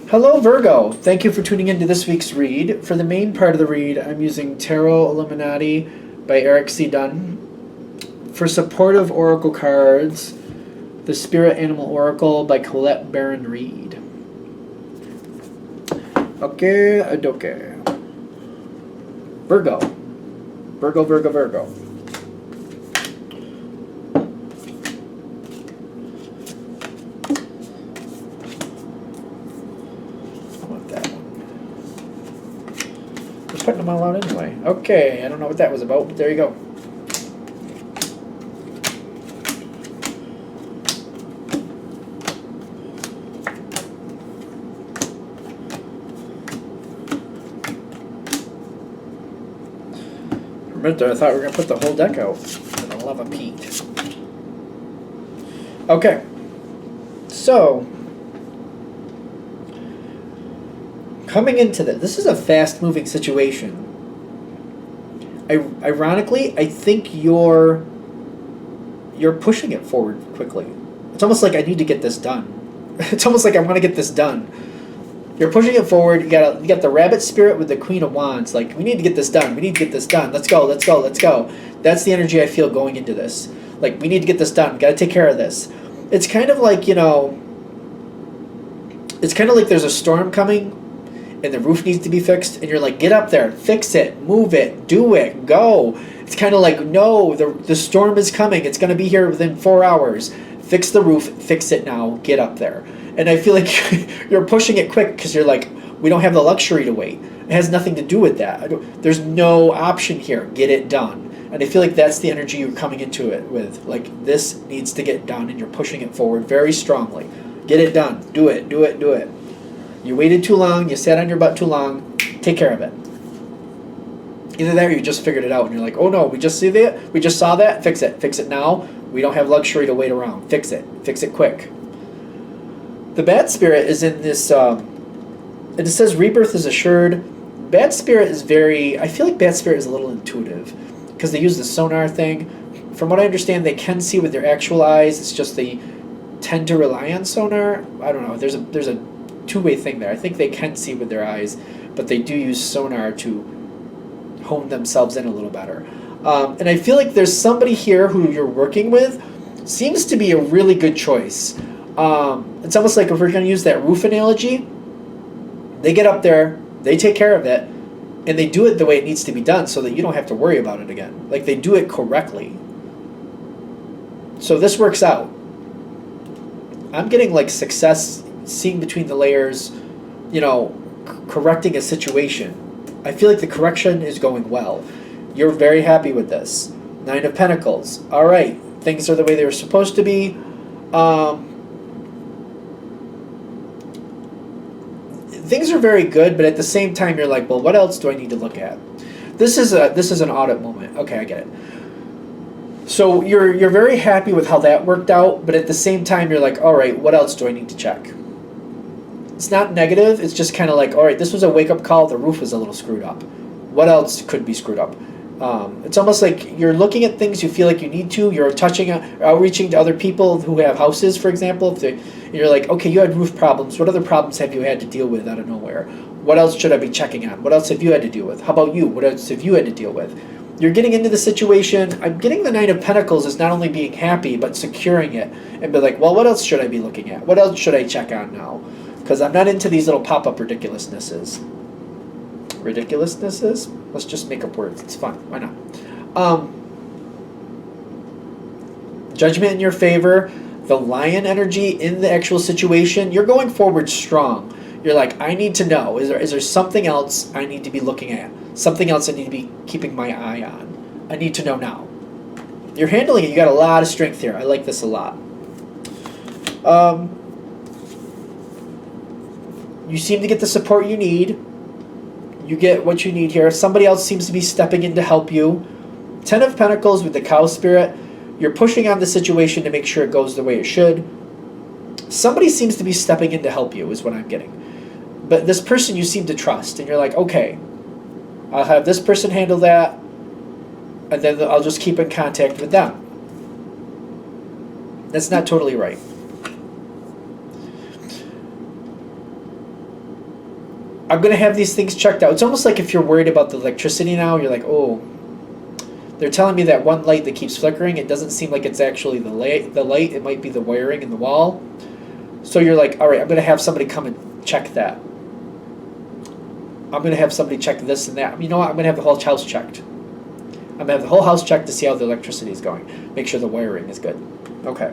Hello, Virgo. Thank you for tuning into this week's read. For the main part of the read, I'm using Tarot Illuminati by Eric C. Dunn. For supportive oracle cards, the Spirit Animal Oracle by Colette Baron Reed. Okay, adoke. Virgo. Virgo, Virgo, Virgo. Putting them all out anyway. Okay, I don't know what that was about, but there you go. For a minute there, I thought we were going to put the whole deck out. And I'll have a Pete. Okay. So, coming into this is a fast-moving situation. Ironically, I think you're pushing it forward quickly. It's almost like I need to get this done. It's almost like I want to get this done. You're pushing it forward. You got the rabbit spirit with the Queen of Wands. Like, we need to get this done. We need to get this done. Let's go. Let's go. Let's go. That's the energy I feel going into this. Like, we need to get this done. Got to take care of this. It's kind of like, it's kind of like there's a storm coming and the roof needs to be fixed, and you're like, get up there, fix it, move it, do it, go. It's kind of like, no, the storm is coming. It's going to be here within 4 hours. Fix the roof, fix it now, get up there. And I feel like you're pushing it quick because you're like, we don't have the luxury to wait. It has nothing to do with that. There's no option here. Get it done. And I feel like that's the energy you're coming into it with. Like, this needs to get done, and you're pushing it forward very strongly. Get it done. Do it, do it, do it. You waited too long, you sat on your butt too long, take care of it. Either that or you just figured it out and you're like, oh no, we just saw that, fix it now. We don't have luxury to wait around. Fix it quick. The bad spirit is in this, and it says rebirth is assured. Bad spirit is I feel like bad spirit is a little intuitive because they use the sonar thing. From what I understand, they can see with their actual eyes, it's just they tend to rely on sonar. I don't know, there's a two-way thing there. I think they can see with their eyes, but they do use sonar to hone themselves in a little better. And I feel like there's somebody here who you're working with seems to be a really good choice. It's almost like if we're going to use that roof analogy, they get up there, they take care of it, and they do it the way it needs to be done so that you don't have to worry about it again. Like, they do it correctly. So this works out. I'm getting like success, seeing between the layers, correcting a situation. I feel like the correction is going well. You're very happy with this. 9 of Pentacles. All right. Things are the way they were supposed to be. Things are very good, but at the same time, you're like, well, what else do I need to look at? This is an audit moment. Okay, I get it. So you're very happy with how that worked out, but at the same time, you're like, all right, what else do I need to check? It's not negative. It's just kind of like, all right, this was a wake-up call. The roof was a little screwed up. What else could be screwed up? It's almost like you're looking at things you feel like you need to. You're outreaching to other people who have houses, for example. And you're like, okay, you had roof problems. What other problems have you had to deal with out of nowhere? What else should I be checking on? What else have you had to deal with? How about you? What else have you had to deal with? You're getting into the situation. I'm getting the 9 of Pentacles as not only being happy, but securing it. And be like, well, what else should I be looking at? What else should I check on now? Because I'm not into these little pop-up ridiculousnesses. Ridiculousnesses? Let's just make up words. It's fun. Why not? Judgment in your favor. The lion energy in the actual situation. You're going forward strong. You're like, I need to know. Is there something else I need to be looking at? Something else I need to be keeping my eye on? I need to know now. You're handling it. You got a lot of strength here. I like this a lot. You seem to get the support you need. You get what you need here. Somebody else seems to be stepping in to help you. 10 of Pentacles with the cow spirit. You're pushing on the situation to make sure it goes the way it should. Somebody seems to be stepping in to help you is what I'm getting. But this person you seem to trust. And you're like, okay, I'll have this person handle that. And then I'll just keep in contact with them. That's not totally right. I'm going to have these things checked out. It's almost like if you're worried about the electricity now, you're like, oh, they're telling me that one light that keeps flickering, it doesn't seem like it's actually the light. It might be the wiring in the wall. So you're like, all right, I'm going to have somebody come and check that. I'm going to have somebody check this and that. You know what? I'm going to have the whole house checked. I'm going to have the whole house checked to see how the electricity is going. Make sure the wiring is good. Okay.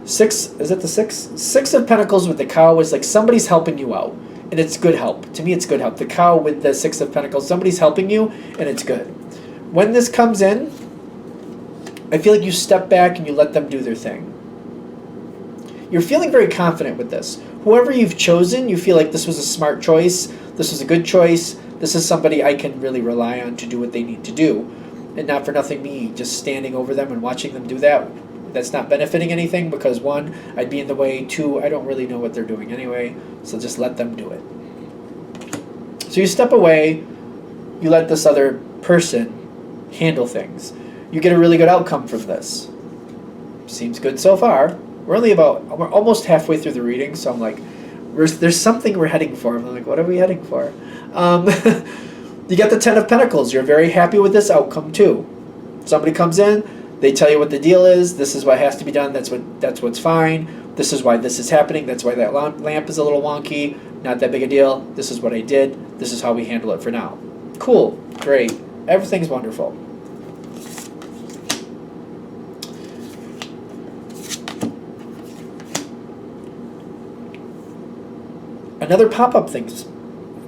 6, is it the 6? 6 of Pentacles with the cow is like somebody's helping you out. And it's good help. To me, it's good help. The cow with the 6 of Pentacles, somebody's helping you, and it's good. When this comes in, I feel like you step back and you let them do their thing. You're feeling very confident with this. Whoever you've chosen, you feel like this was a smart choice. This was a good choice. This is somebody I can really rely on to do what they need to do. And not for nothing me just standing over them and watching them do that. That's not benefiting anything because 1, I'd be in the way. 2, I don't really know what they're doing anyway. So just let them do it. So you step away. You let this other person handle things. You get a really good outcome from this. Seems good so far. We're almost halfway through the reading, so I'm like, there's something we're heading for. I'm like, what are we heading for? You get the 10 of Pentacles. You're very happy with this outcome too. Somebody comes in, they tell you what the deal is. This is what has to be done. That's what's fine. This is why this is happening. That's why that lamp is a little wonky. Not that big a deal. This is what I did. This is how we handle it for now. Cool. Great. Everything's wonderful. Another pop-up things,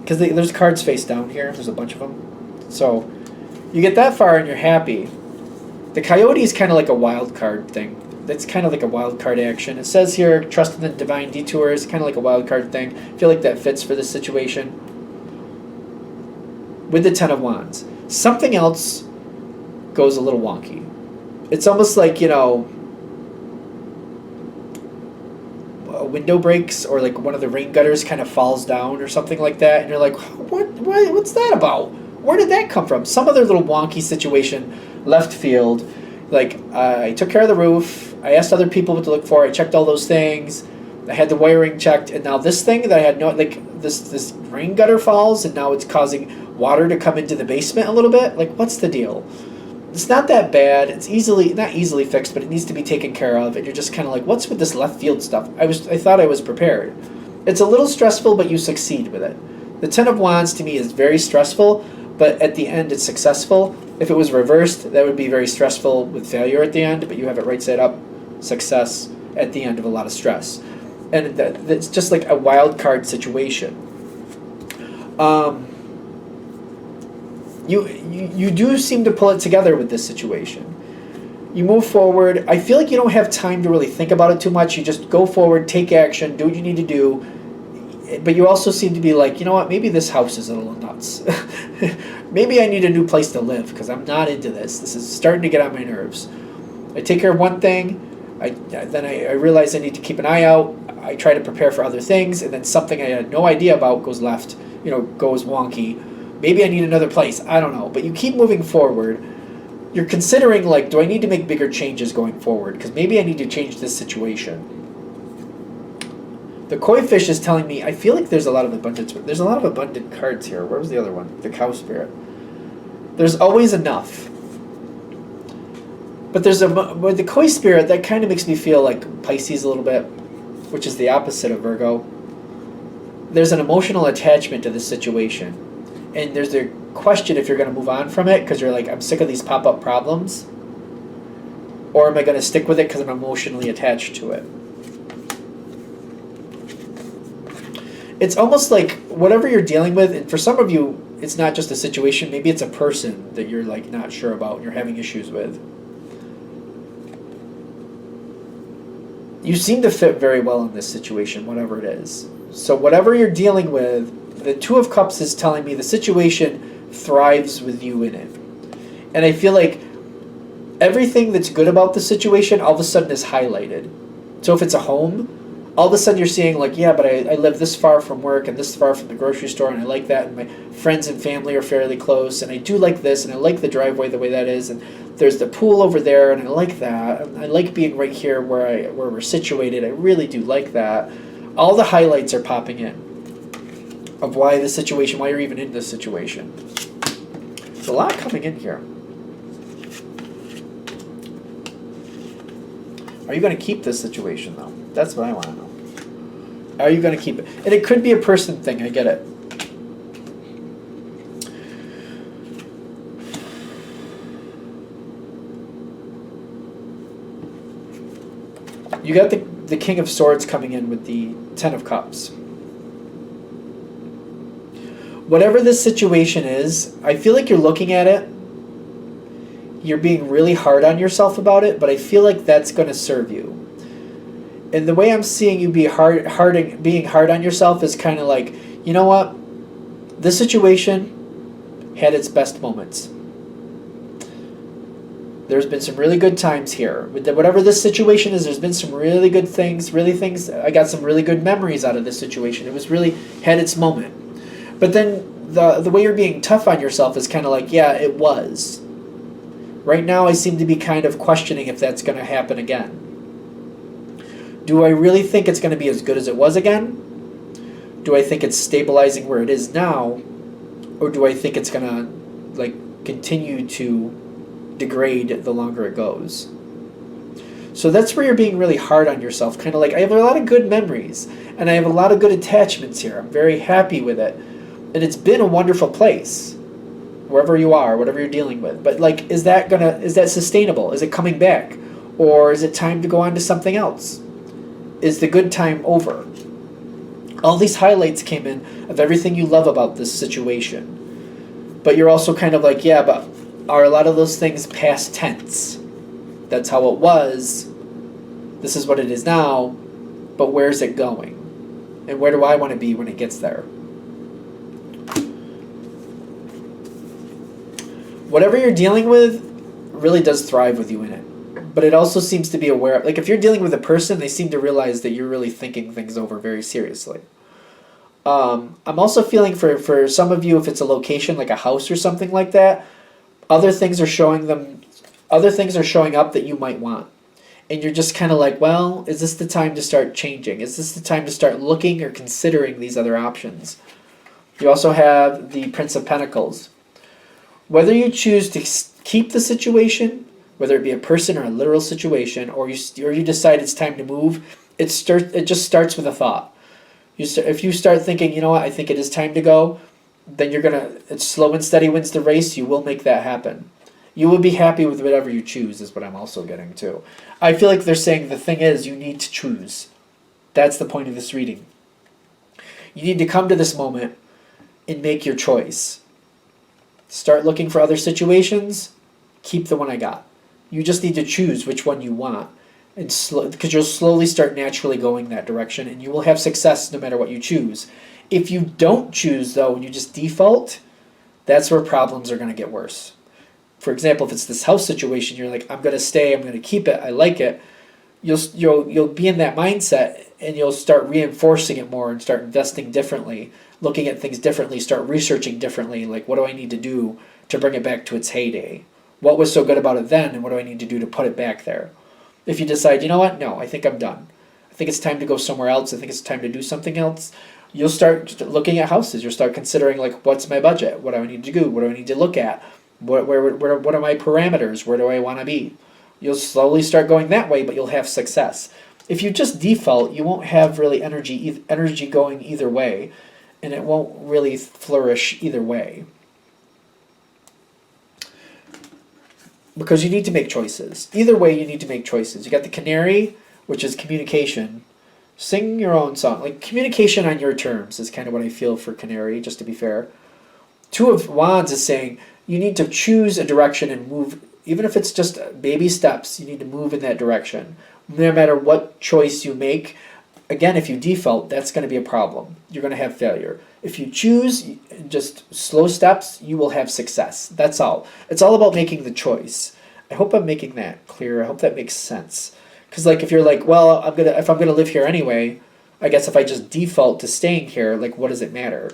because there's cards face down here. There's a bunch of them. So you get that far and you're happy. The coyote is kind of like a wild card thing. That's kind of like a wild card action. It says here, trust in the divine detours, kind of like a wild card thing. I feel like that fits for this situation. With the 10 of Wands. Something else goes a little wonky. It's almost like, a window breaks or like one of the rain gutters kind of falls down or something like that. And you're like, what's that about? Where did that come from? Some other little wonky situation, left field. Like, I took care of the roof. I asked other people what to look for. I checked all those things. I had the wiring checked. And now this thing that I had this rain gutter falls and now it's causing water to come into the basement a little bit. Like, what's the deal? It's not that bad. It's not easily fixed, but it needs to be taken care of. And you're just kind of like, what's with this left field stuff? I thought I was prepared. It's a little stressful, but you succeed with it. The 10 of Wands to me is very stressful, but at the end it's successful. If it was reversed, that would be very stressful with failure at the end, but you have it right side up, success at the end of a lot of stress. And it's just like a wild card situation. You do seem to pull it together with this situation. You move forward. I feel like you don't have time to really think about it too much. You just go forward, take action, do what you need to do. But you also seem to be like, you know what, maybe this house is a little nuts. Maybe I need a new place to live because I'm not into this. This is starting to get on my nerves. I take care of one thing. Then I realize I need to keep an eye out. I try to prepare for other things. And then something I had no idea about goes left, goes wonky. Maybe I need another place. I don't know. But you keep moving forward. You're considering, like, do I need to make bigger changes going forward? Because maybe I need to change this situation. The koi fish is telling me, I feel like there's a lot of abundance. There's a lot of abundant cards here. Where was the other one? The cow spirit. There's always enough. But with the koi spirit, that kind of makes me feel like Pisces a little bit, which is the opposite of Virgo. There's an emotional attachment to this situation. And there's the question if you're going to move on from it because you're like, I'm sick of these pop-up problems. Or am I going to stick with it because I'm emotionally attached to it? It's almost like whatever you're dealing with, and for some of you, it's not just a situation. Maybe it's a person that you're like not sure about and you're having issues with. You seem to fit very well in this situation, whatever it is. So whatever you're dealing with, the 2 of Cups is telling me the situation thrives with you in it. And I feel like everything that's good about the situation all of a sudden is highlighted. So if it's a home, all of a sudden you're seeing like, yeah, but I live this far from work and this far from the grocery store and I like that and my friends and family are fairly close and I do like this and I like the driveway the way that is and there's the pool over there and I like that. And I like being right here where we're situated. I really do like that. All the highlights are popping in. of why this situation, why you're even in this situation. There's a lot coming in here. Are you going to keep this situation, though? That's what I want to know. Are you going to keep it? And it could be a person thing, I get it. You got the King of Swords coming in with the Ten of Cups. Whatever this situation is, I feel like you're looking at it, you're being really hard on yourself about it, but I feel like that's going to serve you. And the way I'm seeing you being hard on yourself is kind of like, you know what? This situation had its best moments. There's been some really good times here. Whatever this situation is, there's been some really good things, I got some really good memories out of this situation. It was really had its moment. But then the way you're being tough on yourself is kind of like, yeah, it was. Right now I seem to be kind of questioning if that's going to happen again. Do I really think it's going to be as good as it was again? Do I think it's stabilizing where it is now? Or do I think it's going to continue to degrade the longer it goes? So that's where you're being really hard on yourself. Kind of like, I have a lot of good memories. And I have a lot of good attachments here. I'm very happy with it. And it's been a wonderful place. Wherever you are, whatever you're dealing with. But is that sustainable? Is it coming back? Or is it time to go on to something else? Is the good time over? All these highlights came in of everything you love about this situation. But you're also kind of like, yeah, but are a lot of those things past tense? That's how it was. This is what it is now. But where's it going? And where do I want to be when it gets there? Whatever you're dealing with really does thrive with you in it. But it also seems to be aware of, if you're dealing with a person, they seem to realize that you're really thinking things over very seriously. I'm also feeling for some of you, if it's a location like a house or something like that, other things are showing up that you might want. And you're just kind of like, well, is this the time to start changing? Is this the time to start looking or considering these other options? You also have the Prince of Pentacles. Whether you choose to keep the situation, whether it be a person or a literal situation, or you decide it's time to move, it just starts with a thought. If you start thinking, you know what, I think it is time to go, then it's slow and steady wins the race. You will make that happen. You will be happy with whatever you choose, is what I'm also getting to. I feel like they're saying the thing is, you need to choose. That's the point of this reading. You need to come to this moment and make your choice. Start looking for other situations. Keep the one I got. You just need to choose which one you want, and because you'll slowly start naturally going that direction, and you will have success no matter what you choose. If you don't choose, though, and you just default, that's where problems are going to get worse. For example, if it's this house situation, you're like, I'm going to stay, I'm going to keep it, I like it. You'll be in that mindset, and you'll start reinforcing it more and start investing differently, looking at things differently, start researching differently, like what do I need to do to bring it back to its heyday? What was so good about it then, and what do I need to do to put it back there? If you decide, you know what, no, I think I'm done. I think it's time to go somewhere else. I think it's time to do something else. You'll start looking at houses. You'll start considering, what's my budget? What do I need to do? What do I need to look at? What are my parameters? Where do I want to be? You'll slowly start going that way, but you'll have success. If you just default, you won't have really energy going either way, and it won't really flourish either way. Because you need to make choices. Either way, you need to make choices. You got the Canary, which is communication. Sing your own song. Communication on your terms is kind of what I feel for Canary, just to be fair. Two of Wands is saying you need to choose a direction and move. Even if it's just baby steps, you need to move in that direction. No matter what choice you make, again, if you default, that's going to be a problem. You're going to have failure. If you choose just slow steps, you will have success. That's all. It's all about making the choice. I hope I'm making that clear. I hope that makes sense. Because if you're like, well, if I'm gonna live here anyway, I guess if I just default to staying here, what does it matter?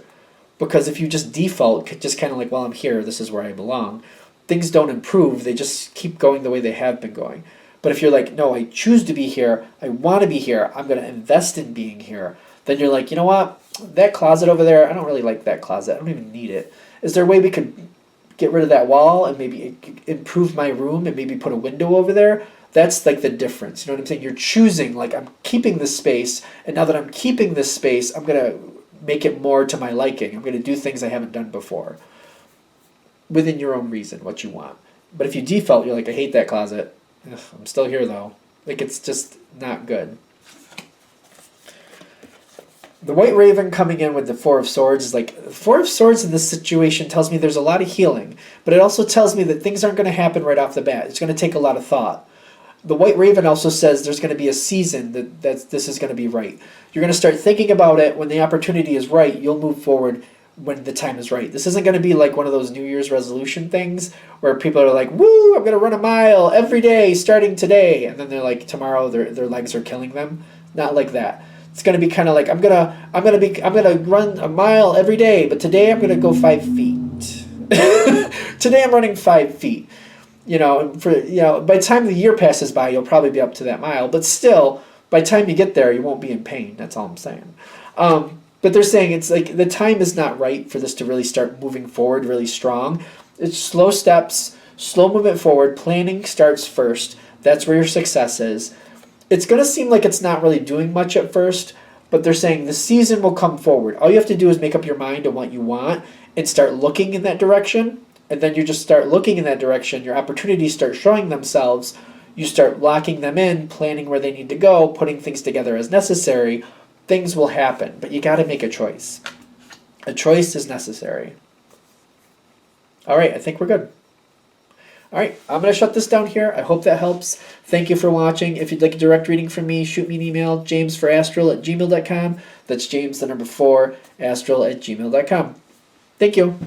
Because if you just default, just kind of well, I'm here, this is where I belong, things don't improve. They just keep going the way they have been going. But if you're like, no, I choose to be here, I want to be here, I'm going to invest in being here, then you're like, you know what? That closet over there, I don't really like that closet. I don't even need it. Is there a way we could get rid of that wall and maybe improve my room and maybe put a window over there? That's like the difference. You know what I'm saying? You're choosing, like, I'm keeping this space, and now that I'm keeping this space, I'm going to make it more to my liking. I'm going to do things I haven't done before within your own reason, what you want. But if you default, you're like, I hate that closet. Ugh, I'm still here, though. Like, it's just not good. The White Raven coming in with the Four of Swords is like, Four of Swords in this situation tells me there's a lot of healing, but it also tells me that things aren't going to happen right off the bat. It's going to take a lot of thought. The White Raven also says there's going to be a season that this is going to be right. You're going to start thinking about it when the opportunity is right. You'll move forward when the time is right. This isn't going to be like one of those New Year's resolution things where people are like, woo, I'm going to run a mile every day starting today. And then they're like, tomorrow their legs are killing them. Not like that. It's going to be kind of like, I'm gonna run a mile every day, but today I'm going to go 5 feet. Today I'm running 5 feet. You know, by the time the year passes by, you'll probably be up to that mile. But still, by the time you get there, you won't be in pain. That's all I'm saying. But they're saying it's like the time is not right for this to really start moving forward really strong. It's slow steps, slow movement forward. Planning starts first. That's where your success is. It's going to seem like it's not really doing much at first, but they're saying the season will come forward. All you have to do is make up your mind on what you want and start looking in that direction. And then you just start looking in that direction. Your opportunities start showing themselves. You start locking them in, planning where they need to go, putting things together as necessary. Things will happen, but you got to make a choice. A choice is necessary. All right, I think we're good. All right, I'm going to shut this down here. I hope that helps. Thank you for watching. If you'd like a direct reading from me, shoot me an email, jamesforastral@gmail.com. That's James, the number 4, astral@gmail.com. Thank you.